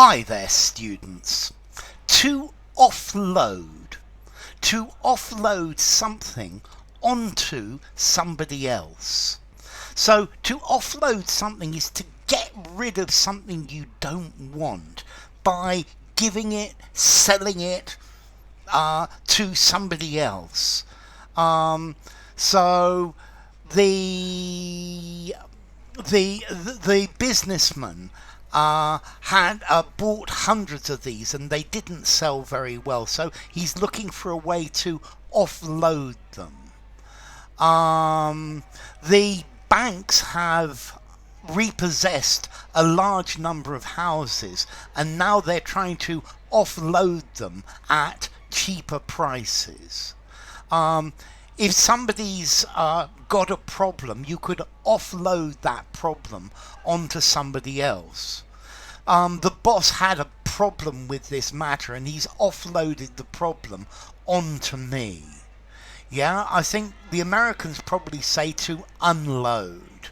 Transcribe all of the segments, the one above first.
Hi there, students. To offload. To offload something onto somebody else. So to offload something is to get rid of something you don't want by giving it, selling it to somebody else. So the the businessman had bought hundreds of these and they didn't sell very well, so he's looking for a way to offload them. The banks have repossessed a large number of houses and now they're trying to offload them at cheaper prices. If somebody's got a problem, you could offload that problem onto somebody else. The boss had a problem with this matter and he's offloaded the problem onto me. Yeah, I think the Americans probably say to unload.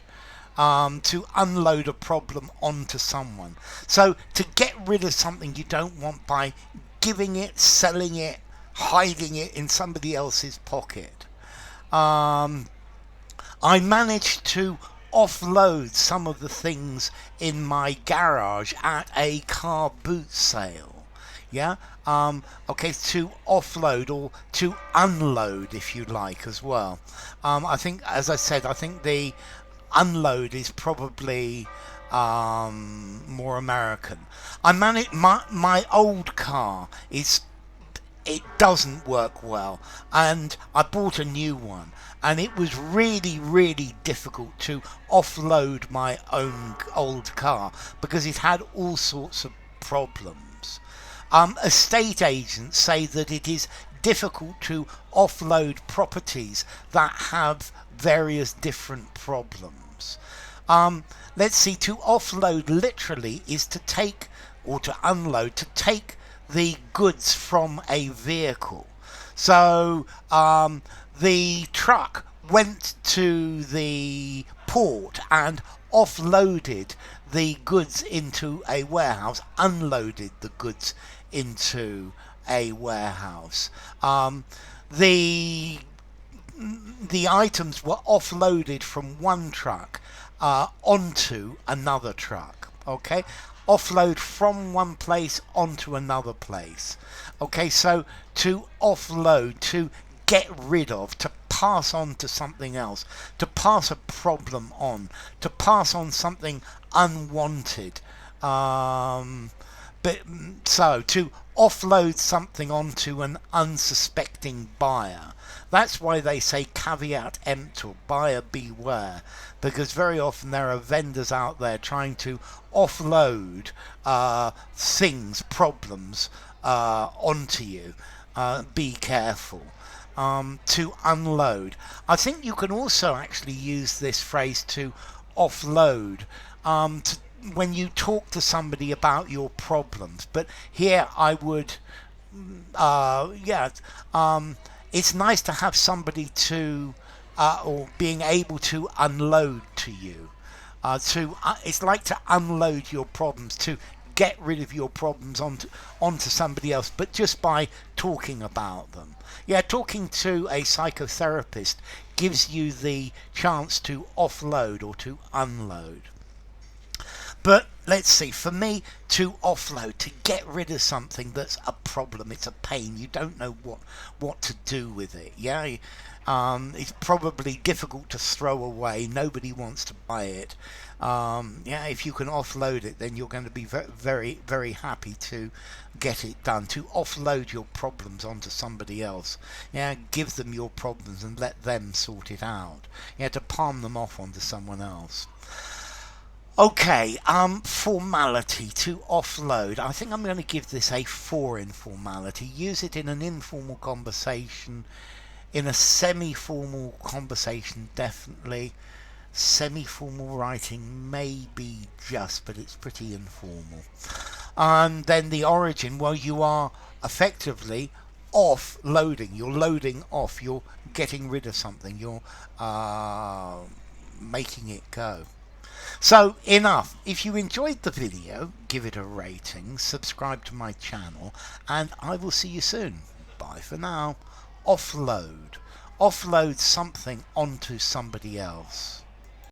To unload a problem onto someone. So to get rid of something you don't want by giving it, selling it, hiding it in somebody else's pocket. I managed to offload some of the things in my garage at a car boot sale. Yeah. Okay, to offload or to unload, if you like, as well. I think, as I said, I think the unload is probably more American. I managed my old car it doesn't work well and I bought a new one and it was really difficult to offload my own old car because it had all sorts of problems. Estate agents say that it is difficult to offload properties that have various different problems. Let's see, to offload literally is to take, or to unload, to take the goods from a vehicle. So the truck went to the port and offloaded the goods into a warehouse, unloaded the goods into a warehouse. The items were offloaded from one truck onto another truck. Okay, offload from one place onto another place. Okay, so to offload, to get rid of, to pass on to something else, to pass a problem on, to pass on something unwanted. So to offload something onto an unsuspecting buyer. That's why they say caveat emptor, buyer beware, because very often there are vendors out there trying to offload things, problems onto you. Be careful. To unload. I think you can also actually use this phrase to offload when you talk to somebody about your problems. But here I would, it's nice to have somebody to, or being able to unload to you. It's like to unload your problems, to get rid of your problems onto somebody else, but just by talking about them. Yeah, talking to a psychotherapist gives you the chance to offload or to unload. But let's see, for me, to offload, to get rid of something that's a problem, it's a pain, you don't know what to do with it. Yeah, it's probably difficult to throw away, nobody wants to buy it. Yeah, if you can offload it, then you're going to be very happy to get it done. To offload your problems onto somebody else. Yeah, give them your problems and let them sort it out. Yeah, to palm them off onto someone else. Okay, formality, to offload. I think I'm going to give this a 4 in formality. Use it in an informal conversation, in a semi-formal conversation, definitely. Semi-formal writing maybe just, but it's pretty informal. And then the origin, well, you are effectively offloading. You're loading off. You're getting rid of something. You're making it go. So enough. If you enjoyed the video, give it a rating, subscribe to my channel, and I will see you soon. Bye for now. Offload. Offload something onto somebody else.